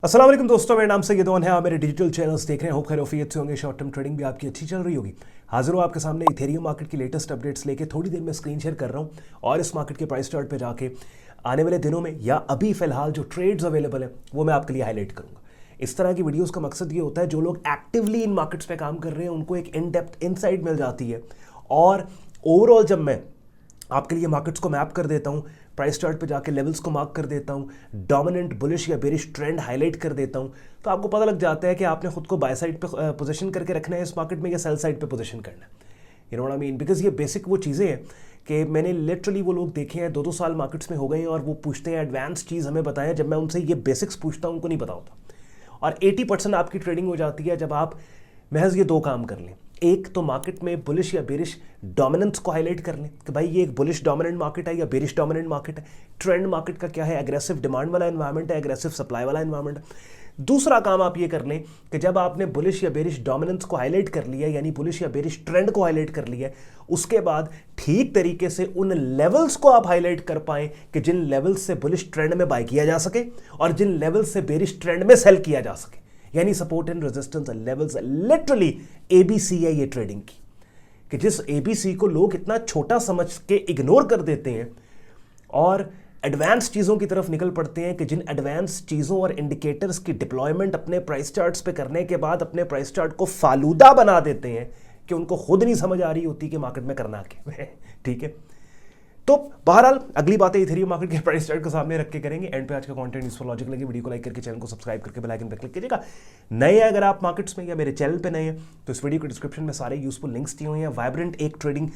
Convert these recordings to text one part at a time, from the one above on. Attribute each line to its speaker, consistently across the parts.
Speaker 1: अस्सलाम वालेकुम दोस्तों, मेरा नाम सैयद ओन है। आप मेरे डिजिटल चैनल्स देख रहे हैं। होप खैरियत से होंगे। शॉर्ट टर्म ट्रेडिंग भी आपकी अच्छी चल रही होगी। हाजिर हूँ आपके सामने इथेरियम मार्केट की लेटेस्ट अपडेट्स लेके। थोड़ी देर में स्क्रीन शेयर कर रहा हूँ और इस मार्केट के प्राइस चार्ट पे जाके आने वाले दिनों में या अभी फिलहाल जो ट्रेड्स अवेलेबल है वो मैं आपके लिए हाईलाइट करूँगा। इस तरह की वीडियोज़ का मकसद ये होता है, जो लोग एक्टिवली इन मार्केट्स पे काम कर रहे हैं उनको एक इन डेप्थ इनसाइट मिल जाती है। और ओवरऑल जब मैं आपके लिए मार्केट्स को मैप कर देता हूँ, प्राइस चार्ट पे जाके लेवल्स को मार्क कर देता हूँ, डोमिनेंट बुलिश या बेरिश ट्रेंड हाईलाइट कर देता हूँ, तो आपको पता लग जाता है कि आपने खुद को बाय साइड पे पोजीशन करके रखना है इस मार्केट में या सेल साइड पे पोजीशन करना है। You know what I mean, because ये बेसिक वो चीज़ें हैं कि मैंने लिटरली वो लोग देखे हैं 2-2 साल मार्केट्स में हो गए हैं और वो पूछते हैं एडवांस चीज़ हमें बताएं। जब मैं उनसे ये बेसिक्स पूछता हूँ उनको नहीं पता होता। और 80% आपकी ट्रेडिंग हो जाती है जब आप महज ये 2 काम कर लें। एक तो मार्केट में बुलिश या बेरिश डोमिनेंस को हाईलाइट कर लें कि भाई ये एक बुलिश डोमिनेंट मार्केट है या बेरिश डोमिनेंट मार्केट है। ट्रेंड मार्केट का क्या है, एग्रेसिव डिमांड वाला एनवायरनमेंट है, एग्रेसिव सप्लाई वाला एनवायरनमेंट है। दूसरा काम आप ये कर लें कि जब आपने बुलिश या बेरिश डोमिनेंस को हाईलाइट कर लिया, यानी बुलिश या बेरिश ट्रेंड को हाईलाइट कर लिया, उसके बाद ठीक तरीके से उन लेवल्स को आप हाईलाइट कर पाएं कि जिन लेवल्स से बुलिश ट्रेंड में बाय किया जा सके और जिन लेवल्स से बेरिश ट्रेंड में सेल किया जा सके, यानी support and resistance levels. Literally ABC है ये ट्रेडिंग की, कि जिस एबीसी को लोग इतना छोटा समझ के इग्नोर कर देते हैं और एडवांस चीज़ों की तरफ निकल पड़ते हैं, कि जिन एडवांस चीज़ों और इंडिकेटर्स की डिप्लॉयमेंट अपने प्राइस चार्ट्स पे करने के बाद अपने प्राइस चार्ट को फालूदा बना देते हैं कि उनको खुद नहीं समझ आ रही होती कि मार्केट में करना क्या है। ठीक है, तो बहरहाल अगली बातें इथेरियम मार्केट के प्राइस चार्ट को सामने रख के करेंगे। एंड पे आज का कंटेंट यूजफुल लॉजिक लगे, वीडियो को लाइक करके चैनल को सब्सक्राइब करके बेल आइकन पे क्लिक कीजिएगा। नए हैं अगर आप मार्केट्स में या मेरे चैनल पे नए हैं तो इस वीडियो के डिस्क्रिप्शन में सारे यूजफुल लिंक्स दिए हुए हैं। वाइब्रेंट ट्रेडिंग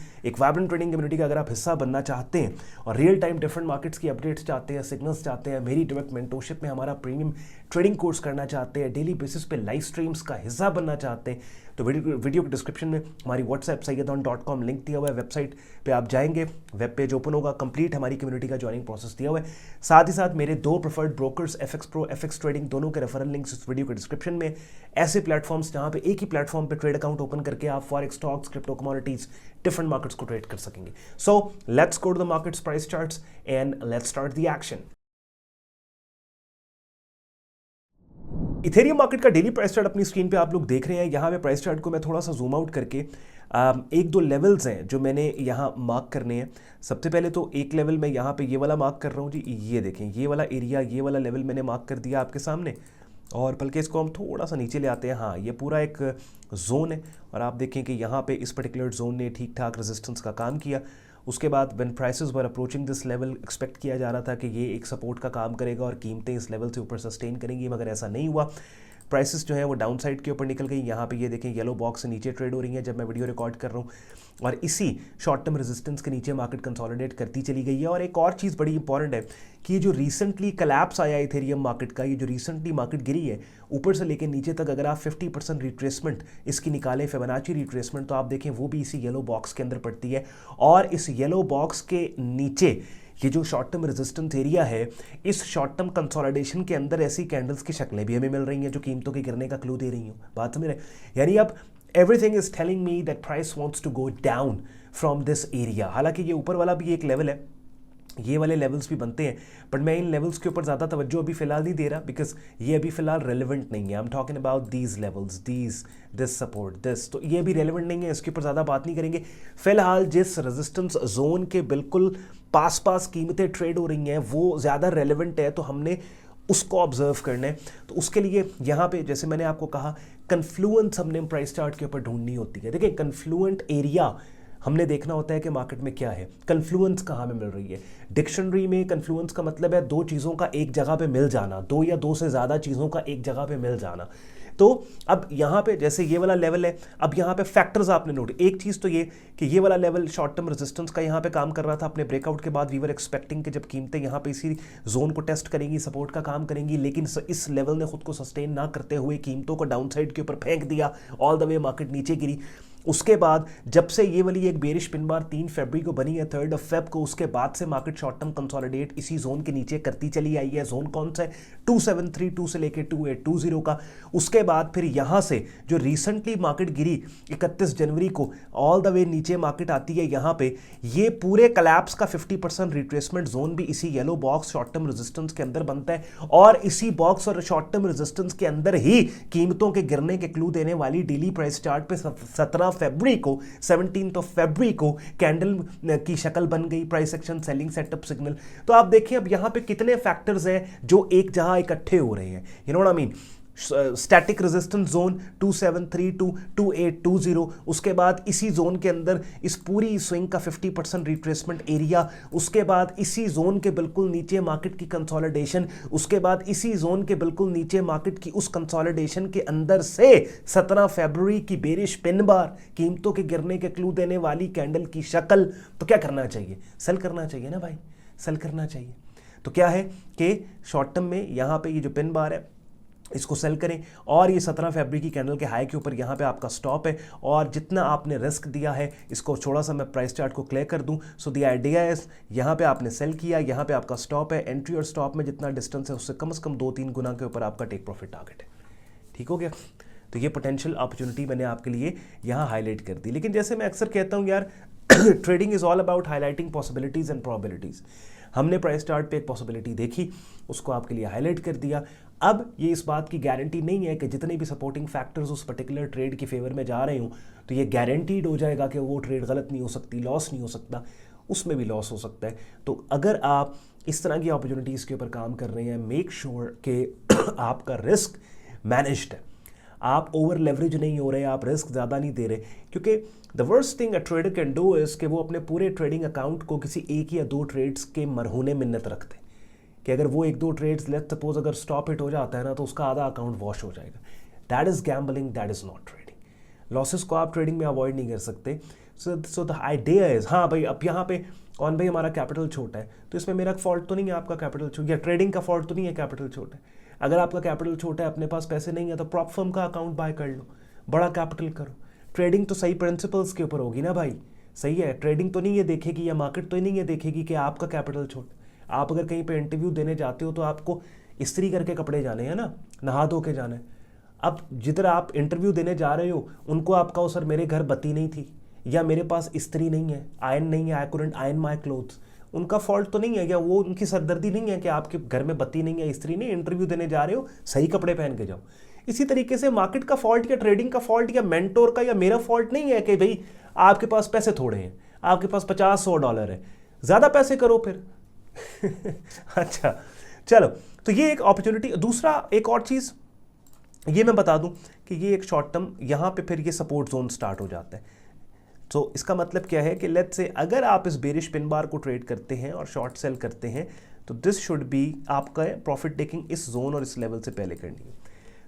Speaker 1: कम्युनिटी का अगर आप हिस्सा बनना चाहते हैं और रियल टाइम डिफरेंट मार्केट्स की अपडेट्स चाहते हैं, सिग्नल्स चाहते हैं, मेरी डायरेक्ट मेंटरशिप में हमारा प्रीमियम ट्रेडिंग कोर्स करना चाहते हैं, डेली बेसिस पे लाइव स्ट्रीम्स का हिस्सा बनना चाहते हैं, तो वीडियो के डिस्क्रिप्शन में हमारी व्हाट्सएप sayyedon.com लिंक दिया हुआ है। वेबसाइट पे आप जाएंगे, वेब पेज ओपन होगा, कंप्लीट हमारी कम्युनिटी का ज्वाइनिंग प्रोसेस दिया हुआ है। साथ ही साथ मेरे 2 preferred brokers FX Pro, FX trading, दोनों के रेफरल लिंक्स इस वीडियो के डिस्क्रिप्शन में। ऐसे प्लेटफॉर्म्स जहां पे एक ही प्लेटफॉर्म पे ट्रेड अकाउंट ओपन करके आप forex, stocks, crypto commodities, different markets को ट्रेड कर सकेंगे। So let's go to the markets price charts and let's start the action. Ethereum market का डेली प्राइस चार्ट अपनी स्क्रीन पे आप लोग देख रहे हैं। यहाँ पे प्राइस चार्ट को मैं थोड़ा सा जूम आउट करके 1-2 लेवल्स हैं जो मैंने यहाँ मार्क करने हैं। सबसे पहले तो एक लेवल मैं यहाँ पे ये वाला मार्क कर रहा हूँ जी। ये देखें, ये वाला एरिया, ये वाला लेवल मैंने मार्क कर दिया आपके सामने। और बल्कि इसको हम थोड़ा सा नीचे ले आते हैं। हाँ, ये पूरा एक जोन है और आप देखें कि यहाँ पे इस पर्टिकुलर जोन ने ठीक ठाक रेजिस्टेंस का काम किया। उसके बाद when prices were approaching this level, expect किया जा रहा था कि ये एक सपोर्ट का काम करेगा और कीमतें इस लेवल से ऊपर सस्टेन करेंगी, मगर ऐसा नहीं हुआ। प्राइसेस जो है वो डाउन साइड के ऊपर निकल गई। यहाँ पे ये देखें येलो बॉक्स से नीचे ट्रेड हो रही है जब मैं वीडियो रिकॉर्ड कर रहा हूँ, और इसी शॉर्ट टर्म रेजिस्टेंस के नीचे मार्केट कंसोलिडेट करती चली गई है। और एक और चीज़ बड़ी इंपॉर्टेंट है कि ये जो रिसेंटली कलैप्स आया इथेरियम मार्केट का, ये जो रिसेंटली मार्केट गिरी है ऊपर से लेकर नीचे तक, अगर आप 50% रिट्रेसमेंट इसकी निकालें, फिबोनाची रिट्रेसमेंट, तो आप देखें वो भी इसी येलो बॉक्स के अंदर पड़ती है। और इस येलो बॉक्स के नीचे ये जो शॉर्ट टर्म रेजिस्टेंस एरिया है, इस शॉर्ट टर्म कंसोलिडेशन के अंदर ऐसी कैंडल्स की शक्लें भी हमें मिल रही हैं जो कीमतों के गिरने का क्लू दे रही हूँ। बात समझ रहे हैं? यानी अब everything is telling me that price wants to go down from this area. हालांकि ये ऊपर वाला भी एक लेवल है, ये वाले लेवल्स भी बनते हैं, बट मैं इन लेवल्स के ऊपर ज़्यादा तवज्जो अभी फ़िलहाल नहीं दे रहा, बिकॉज ये अभी फ़िलहाल रेलिवेंट नहीं है। I am talking about these levels, this support, this, तो ये भी रेलिवेंट नहीं है, इसके ऊपर ज़्यादा बात नहीं करेंगे। फ़िलहाल जिस रेजिस्टेंस जोन के बिल्कुल पास कीमतें ट्रेड हो रही हैं वो ज़्यादा रेलिवेंट है, तो हमने उसको ऑब्जर्व करना है। तो उसके लिए यहाँ पे जैसे मैंने आपको कहा, कन्फ्लुएंस हमने प्राइस चार्ट के ऊपर ढूंढनी होती है। देखिए, कन्फ्लुएंट एरिया हमने देखना होता है कि मार्केट में क्या है, कन्फ्लुएंस कहाँ में मिल रही है। डिक्शनरी में कन्फ्लुएंस का मतलब है 2 चीज़ों का एक जगह पे मिल जाना, 2 या 2 से ज़्यादा चीज़ों का एक जगह पे मिल जाना। तो अब यहाँ पे जैसे ये वाला लेवल है, अब यहाँ पे फैक्टर्स आपने नोट, एक चीज़ तो ये कि ये वाला लेवल शॉर्ट टर्म रेजिस्टेंस का यहाँ पे काम कर रहा था अपने ब्रेकआउट के बाद। वी वर एक्सपेक्टिंग कि जब कीमतें यहाँ पे इसी जोन को टेस्ट करेंगी, सपोर्ट का काम करेंगी, लेकिन इस लेवल ने खुद को सस्टेन ना करते हुए कीमतों को डाउन साइड के ऊपर फेंक दिया, ऑल द वे मार्केट नीचे गिरी। उसके बाद जब से ये वाली एक बेरिश पिन बार 3 फरवरी को बनी है, 3 फेब को, उसके बाद से मार्केट शॉर्ट टर्म कंसोलिडेट इसी जोन के नीचे करती चली आई है। जोन कौन सा है? 2732 से लेके 2820 का। उसके बाद फिर यहां से जो रिसेंटली मार्केट गिरी 31 जनवरी को, ऑल द वे नीचे मार्केट आती है यहां पे। ये पूरे कलैप्स का 50% रिट्रेसमेंट जोन भी इसी yellow box short term resistance के अंदर बनता है, और इसी बॉक्स और शॉर्ट टर्म रेजिस्टेंस के अंदर ही कीमतों के गिरने के क्लू देने वाली डेली प्राइस चार्ट पे 17 फरवरी को 17 फरवरी को कैंडल की शक्ल बन गई, price action selling setup signal. तो आप देखिए अब यहां पे कितने फैक्टर्स हैं जो एक जहां इकट्ठे हो रहे हैं। You know what I mean? Static resistance zone 2732 2820, उसके बाद इसी जोन के अंदर इस पूरी स्विंग का 50% रिट्रेसमेंट एरिया, उसके बाद इसी जोन के बिल्कुल नीचे मार्केट की कंसोलिडेशन, उसके बाद इसी जोन के बिल्कुल नीचे मार्केट की उस कंसोलिडेशन के अंदर से 17 फरवरी की बेरिश पिन बार, कीमतों के गिरने के क्लू देने वाली कैंडल की शक्ल। तो क्या करना चाहिए? सेल करना चाहिए ना भाई, सेल करना चाहिए। तो क्या है कि शॉर्ट टर्म में यहां पे ये जो पिन बार है इसको सेल करें, और ये 17 फरवरी की कैंडल के हाई के ऊपर यहाँ पे आपका स्टॉप है, और जितना आपने रिस्क दिया है इसको थोड़ा सा मैं प्राइस चार्ट को क्लियर कर दूं। सो द आइडिया इज यहाँ पे आपने सेल किया, यहाँ पे आपका स्टॉप है, एंट्री और स्टॉप में जितना डिस्टेंस है उससे कम से कम 2-3 गुना के ऊपर आपका टेक प्रॉफिट टारगेट है। ठीक हो गया? तो ये पोटेंशियल अपॉर्चुनिटी मैंने आपके लिए यहाँ हाईलाइट कर दी। लेकिन जैसे मैं अक्सर कहता हूँ यार, trading is all about highlighting possibilities and probabilities. हमने प्राइस चार्ट पे एक पॉसिबिलिटी देखी, उसको आपके लिए हाईलाइट कर दिया। अब ये इस बात की गारंटी नहीं है कि जितने भी सपोर्टिंग फैक्टर्स उस पर्टिकुलर ट्रेड के फेवर में जा रहे हो तो ये गारंटीड हो जाएगा कि वो ट्रेड गलत नहीं हो सकती, लॉस नहीं हो सकता, उसमें भी लॉस हो सकता है। तो अगर आप इस तरह की अपॉर्चुनिटीज़ के ऊपर काम कर रहे हैं, मेक श्योर कि आपका रिस्क मैनेज्ड है, आप ओवर लेवरेज नहीं हो रहे, आप रिस्क ज़्यादा नहीं दे रहे। क्योंकि the worst thing a trader can do is कि वो अपने पूरे ट्रेडिंग अकाउंट को किसी एक या दो ट्रेड्स के मरहूने मिन्नत रखते हैं कि अगर वो 1-2 ट्रेड्स, लेट्स सपोज अगर स्टॉप हिट हो जाता है ना तो उसका आधा अकाउंट वॉश हो जाएगा। That is gambling, that is not trading. Losses को आप ट्रेडिंग में अवॉइड नहीं कर सकते। सो द आइडिया इज़, हाँ भाई अब यहाँ पे कौन भाई हमारा कैपिटल छोटा है तो इसमें मेरा फॉल्ट तो नहीं है, आपका कैपिटल छोटा, या ट्रेडिंग का फॉल्ट तो नहीं है, कैपिटल छोटा है। अगर आपका कैपिटल छोटा है, अपने पास पैसे नहीं है, तो प्रॉप फर्म का अकाउंट बाय कर लो, बड़ा कैपिटल करो। ट्रेडिंग तो सही प्रिंसिपल्स के ऊपर होगी ना भाई, सही है। ट्रेडिंग तो नहीं ये देखेगी, या मार्केट तो नहीं ये देखेगी कि आपका कैपिटल छोटा। आप अगर कहीं पे इंटरव्यू देने जाते हो तो आपको इस्त्री करके कपड़े जाने हैं ना, नहा धो के जाना है। अब जिधर आप इंटरव्यू देने जा रहे हो उनको आप कहो सर मेरे घर बत्ती नहीं थी, या मेरे पास इस्त्री नहीं है, आयरन नहीं है, I couldn't iron my clothes. उनका फॉल्ट तो नहीं है, या वो उनकी सरदर्दी नहीं है कि आपके घर में बत्ती नहीं है, इस्त्री नहीं, इंटरव्यू देने जा रहे हो, सही कपड़े पहन के जाओ। इसी तरीके से मार्केट का फॉल्ट या ट्रेडिंग का फॉल्ट या मेंटोर का या मेरा फॉल्ट नहीं है कि भाई आपके पास पैसे थोड़े हैं, आपके पास $50-100 है, ज़्यादा पैसे करो फिर। अच्छा चलो, तो ये एक अपॉर्चुनिटी। दूसरा एक और चीज़ ये मैं बता दूं कि ये एक शॉर्ट टर्म यहाँ पे फिर ये सपोर्ट जोन स्टार्ट हो जाता है। तो इसका मतलब क्या है कि लेट्स से अगर आप इस बेरिश पिन बार को ट्रेड करते हैं और शॉर्ट सेल करते हैं तो दिस शुड बी आपका प्रॉफिट टेकिंग इस जोन और इस लेवल से पहले करनी है।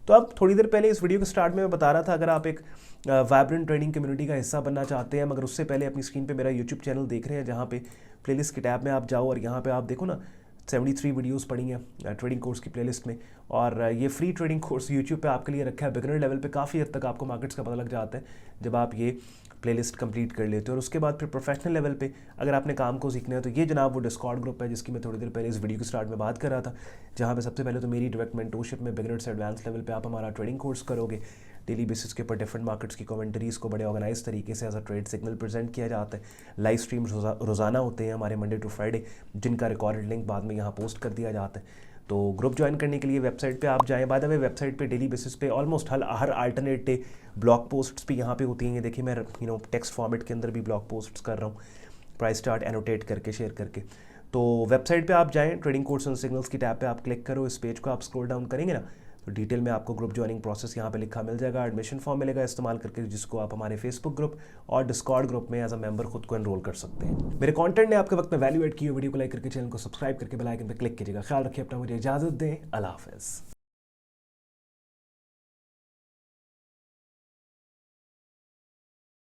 Speaker 1: तो अब थोड़ी देर पहले इस वीडियो के स्टार्ट में मैं बता रहा था, अगर आप एक वाइब्रेंट ट्रेडिंग कम्युनिटी का हिस्सा बनना चाहते हैं, मगर उससे पहले अपनी स्क्रीन पे मेरा यूट्यूब चैनल देख रहे हैं, जहाँ पे प्लेलिस्ट की टैब में आप जाओ और यहाँ पे आप देखो ना 73 वीडियोस पड़ी हैं ट्रेडिंग कोर्स की प्लेलिस्ट में। और ये फ्री ट्रेडिंग कोर्स यूट्यूब पे आपके लिए रखा है। बिगिनर लेवल पे काफ़ी हद तक आपको मार्केट्स का पता लग जाता है जब आप ये प्लेलिस्ट कंप्लीट कर लेते हो। और उसके बाद फिर प्रोफेशनल लेवल पे अगर आपने काम को सीखना है तो ये जनाब वो डिस्कॉर्ड ग्रुप है जिसकी मैं थोड़ी देर पहले इस वीडियो के स्टार्ट में बात कर रहा था, जहाँ पे सबसे पहले तो मेरी डायरेक्ट मेंटरशिप में बिगिनर से एडवांस लेवल पे आप हमारा ट्रेडिंग कोर्स करोगे। डेली बेसिस के ऊपर डिफरेंट मार्केट्स की कमेंटरीज़ को बड़े ऑर्गेनाइज तरीके से as a trade signal present किया जाता है। लाइव स्ट्रीम्स रोज़ाना होते हैं हमारे मंडे टू फ्राइडे, जिनका रिकॉर्डेड लिंक बाद में यहाँ पोस्ट कर दिया जाता है। तो ग्रुप ज्वाइन करने के लिए वेबसाइट पे आप जाएं। बाय द वे वेबसाइट पे डेली बेसिस पे ऑलमोस्ट हर अल्टरनेट डे ब्लॉग पोस्ट्स भी यहाँ पे होती हैं। देखिए मैं टेक्स्ट फॉर्मेट के अंदर भी ब्लॉग पोस्ट्स कर रहा हूँ, प्राइस चार्ट एनोटेट करके शेयर करके। तो वेबसाइट पे आप जाएं, ट्रेडिंग कोर्स एंड सिग्नल्स की टैब पे आप क्लिक करो, इस पेज को आप स्क्रॉल डाउन करेंगे ना तो डिटेल में आपको ग्रुप ज्वाइनिंग प्रोसेस यहाँ पे लिखा मिल जाएगा। एडमिशन फॉर्म मिलेगा इस्तेमाल करके, जिसको आप हमारे फेसबुक ग्रुप और डिस्कॉर्ड ग्रुप में एज अ मेंबर खुद को एनरोल कर सकते हैं। मेरे कंटेंट ने आपके वक्त में वैल्यू एड की हो, वीडियो को लाइक करके चैनल को सब्सक्राइब करके बेल आइकन पे क्लिक कीजिएगा। ख्याल रखिए अपना, मुझे इजाजत दें, अल्लाह हाफिज़।